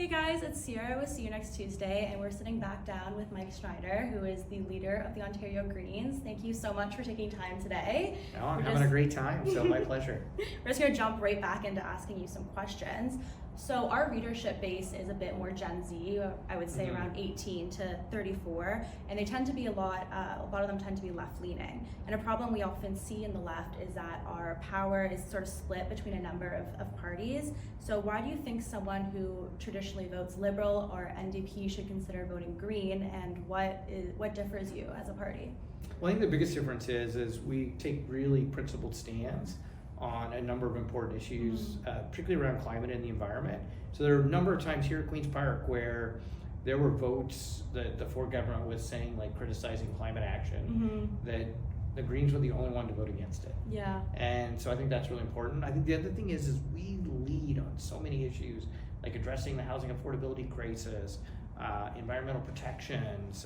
Hey guys, it's Sierra with See You Next Tuesday, and we're sitting back down with Mike Schreiner, who is the leader of the Ontario Greens. Thank you so much for taking time today. No, I'm having a great time, so my pleasure. We're just going to jump right back into asking you some questions. So our readership base is a bit more Gen Z, I would say around 18 to 34, and they tend to be a lot of them tend to be left-leaning. And a problem we often see in the left is that our power is sort of split between a number of parties. So why do you think someone who traditionally votes Liberal or NDP should consider voting Green, and what differs you as a party? Well, I think the biggest difference is we take really principled stands on a number of important issues, particularly around climate and the environment. So there are a number of times here at Queen's Park where there were votes that the Ford government was saying, like criticizing climate action, that the Greens were the only one to vote against it. Yeah. And so I think that's really important. I think the other thing is we lead on so many issues, like addressing the housing affordability crisis, environmental protections,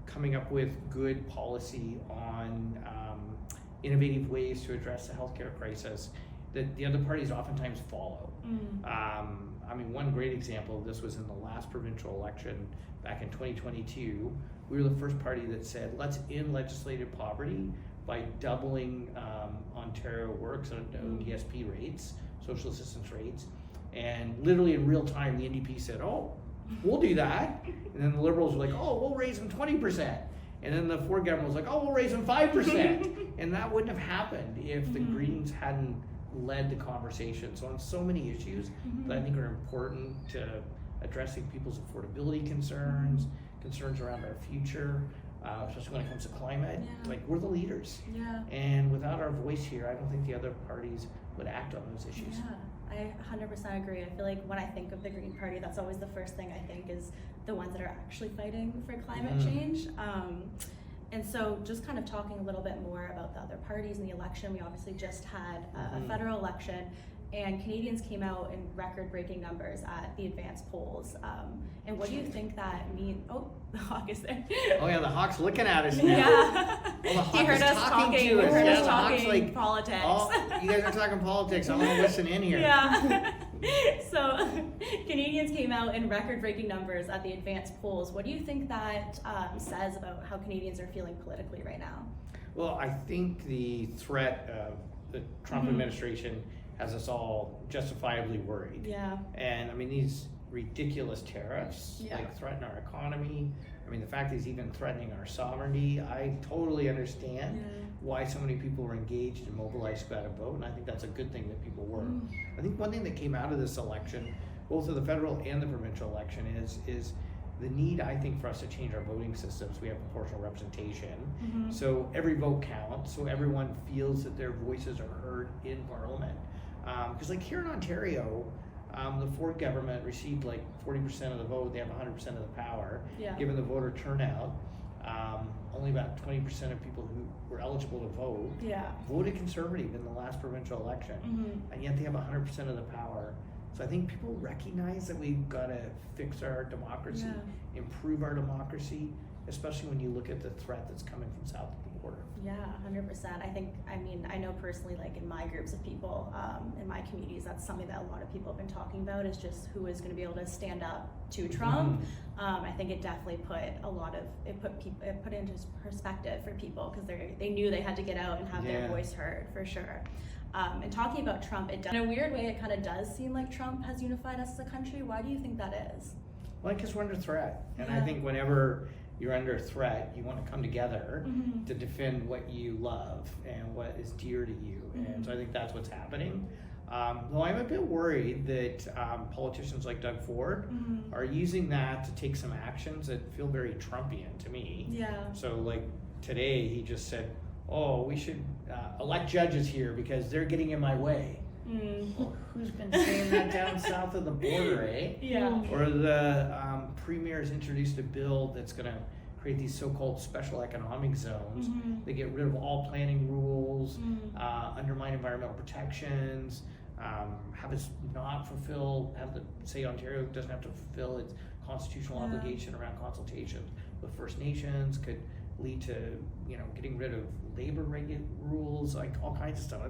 coming up with good policy on innovative ways to address the healthcare crisis that the other parties oftentimes follow. I mean, one great example of this was in the last provincial election back in 2022. We were the first party that said, let's end legislative poverty by doubling Ontario Works on ESP rates, social assistance rates. And literally in real time, the NDP said, oh, we'll do that. And then the Liberals were like, oh, we'll raise them 20%. And then the Ford government was like, oh, we'll raise them 5%. And that wouldn't have happened if the Greens hadn't led the conversation. So on so many issues that I think are important to addressing people's affordability concerns, concerns around our future, especially when it comes to climate, like we're the leaders. Yeah. And without our voice here, I don't think the other parties would act on those issues. Yeah, I 100% agree. I feel like when I think of the Green Party, that's always the first thing I think is the ones that are actually fighting for climate change. And so just kind of talking a little bit more about the other parties in the election, we obviously just had a federal election, and Canadians came out in record-breaking numbers at the advanced polls. And what do you think that means? Oh, the Hawk is there. Oh yeah, the Hawk's looking at us now. Yeah. Well, the Hawk He heard is us talking. to us. He heard Yeah, us the Hawk's talking like, politics. oh, you guys are talking politics. I want to listen in here. Yeah. So Canadians came out in record-breaking numbers at the advanced polls. What do you think that says about how Canadians are feeling politically right now? Well, I think the threat of the Trump administration has us all justifiably worried. Yeah. And I mean, these ridiculous tariffs like threaten our economy. I mean, the fact that he's even threatening our sovereignty, I totally understand why so many people were engaged and mobilized to go out and vote, and I think that's a good thing that people were. I think one thing that came out of this election, both of the federal and the provincial election, is the need, I think, for us to change our voting systems. We have proportional representation, so every vote counts, so everyone feels that their voices are heard in Parliament. Because like here in Ontario, the Ford government received like 40% of the vote. They have 100% of the power. Given the voter turnout, only about 20% of people who were eligible to vote voted Conservative in the last provincial election, and yet they have 100% of the power. So I think people recognize that we've got to fix our democracy, improve our democracy, especially when you look at the threat that's coming from south of the border. Yeah, 100%. I know personally, like in my groups of people, in my communities, that's something that a lot of people have been talking about, is just who is going to be able to stand up to Trump. I think it definitely put it into perspective for people, because they knew they had to get out and have their voice heard, for sure. And talking about Trump, in a weird way, it kind of does seem like Trump has unified us as a country. Why do you think that is? Well, because we're under threat, and I think whenever you're under threat, you want to come together to defend what you love and what is dear to you. And so I think that's what's happening. Though I'm a bit worried that politicians like Doug Ford are using that to take some actions that feel very Trumpian to me. Yeah. So like today, he just said, oh, we should elect judges here because they're getting in my way. Well, who's been saying that down south of the border, eh? Yeah. Or the premier's introduced a bill that's going to create these so-called special economic zones. They get rid of all planning rules, undermine environmental protections, say Ontario doesn't have to fulfill its constitutional obligation around consultations with First Nations, could lead to getting rid of labor rules, like all kinds of stuff.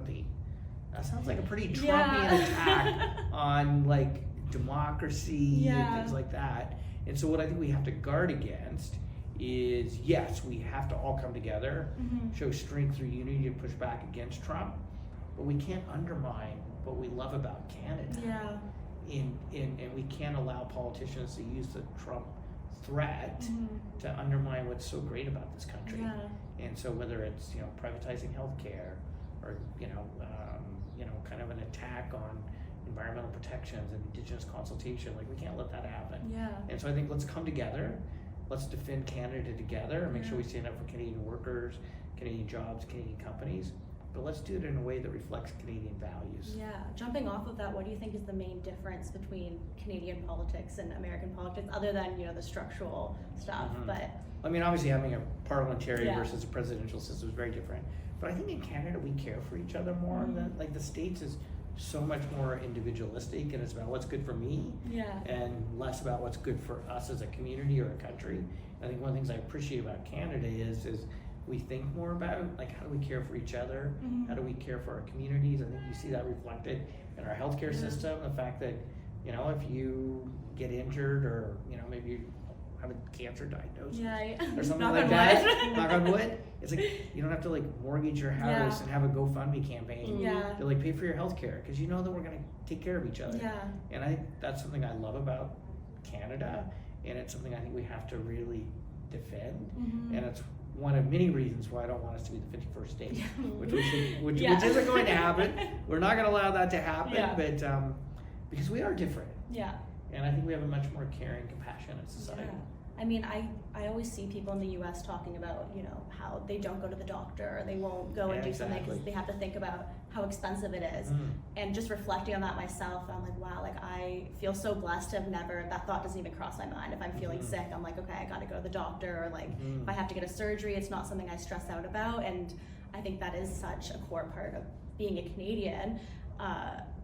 That sounds like a pretty Trumpian attack on like democracy and Yeah. things like that. And so what I think we have to guard against is, yes, we have to all come together, show strength through unity to push back against Trump, but we can't undermine what we love about Canada. Yeah. And we can't allow politicians to use the Trump threat to undermine what's so great about this country. Yeah. And so whether it's, you know, privatizing healthcare or, kind of an attack on environmental protections and indigenous consultation, like, we can't let that happen. Yeah. And so I think let's come together, let's defend Canada together and make sure we stand up for Canadian workers, Canadian jobs, Canadian companies, but let's do it in a way that reflects Canadian values. Yeah. Jumping off of that, what do you think is the main difference between Canadian politics and American politics, other than, you know, the structural stuff? But I mean, obviously having a parliamentary Yeah. versus a presidential system is very different. But I think in Canada we care for each other more. Than, like, the States is so much more individualistic, and it's about what's good for me, yeah. and less about what's good for us as a community or a country. I think one of the things I appreciate about Canada is we think more about, like, how do we care for each other? How do we care for our communities? I think you see that reflected in our healthcare system. The fact that, you know, if you get injured or, you know, maybe you have a cancer diagnosis or something Knock like on that, wood. knock on wood, it's like you don't have to, like, mortgage your house and have a GoFundMe campaign Yeah. to, like, pay for your healthcare, because you know that we're going to take care of each other. Yeah. And I think that's something I love about Canada, and it's something I think we have to really defend. And it's one of many reasons why I don't want us to be the 51st state, which isn't going to happen. We're not going to allow that to happen, but because we are different. Yeah. And I think we have a much more caring, compassionate society. Yeah. I mean, I always see people in the U.S. talking about, you know, how they don't go to the doctor or they won't go and do something because they have to think about how expensive it is. And just reflecting on that myself, I'm like, wow, like, I feel so blessed to have never, that thought doesn't even cross my mind. If I'm feeling sick, I'm like, okay, I got to go to the doctor, or, like, if I have to get a surgery, it's not something I stress out about. And I think that is such a core part of being a Canadian.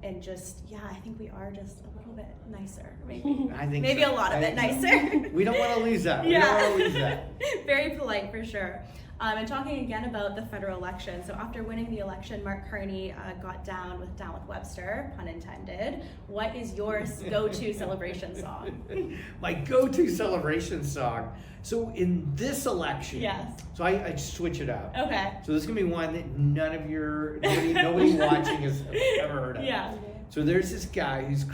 And just, I think we are just a little bit nicer, maybe. I think maybe so. a lot of it nicer. We don't want to lose that. Yeah. We don't want to lose that. Very polite, for sure. And talking again about the federal election. So after winning the election, Mark Carney got down with Webster, pun intended. What is your go-to celebration song? My go-to celebration song. So in this election, so I switch it up. Okay. So this is gonna be one that nobody watching has ever heard of. Yeah. So there's this guy he's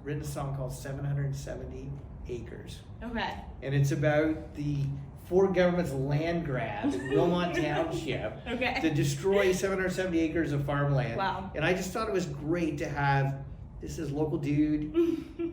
written a song called 770 Acres. Okay. And it's about the Ford government's land grab in Wilmot Township to destroy 770 acres of farmland. Wow. And I just thought it was great to have this local dude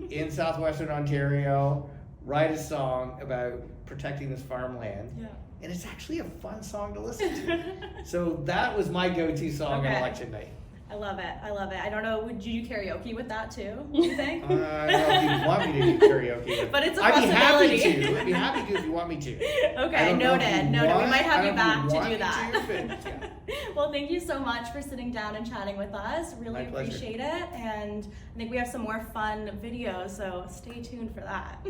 in southwestern Ontario write a song about protecting this farmland. Yeah. And it's actually a fun song to listen to. So that was my go-to song on election night. I love it. I don't know, would you do karaoke with that too, do you think? I don't know if you want me to do karaoke. But it's a possibility. possibility. I'd be happy to if you want me to. Okay, noted. We might have you back to do that. Well, thank you so much for sitting down and chatting with us. Really appreciate it. And I think we have some more fun videos, so stay tuned for that.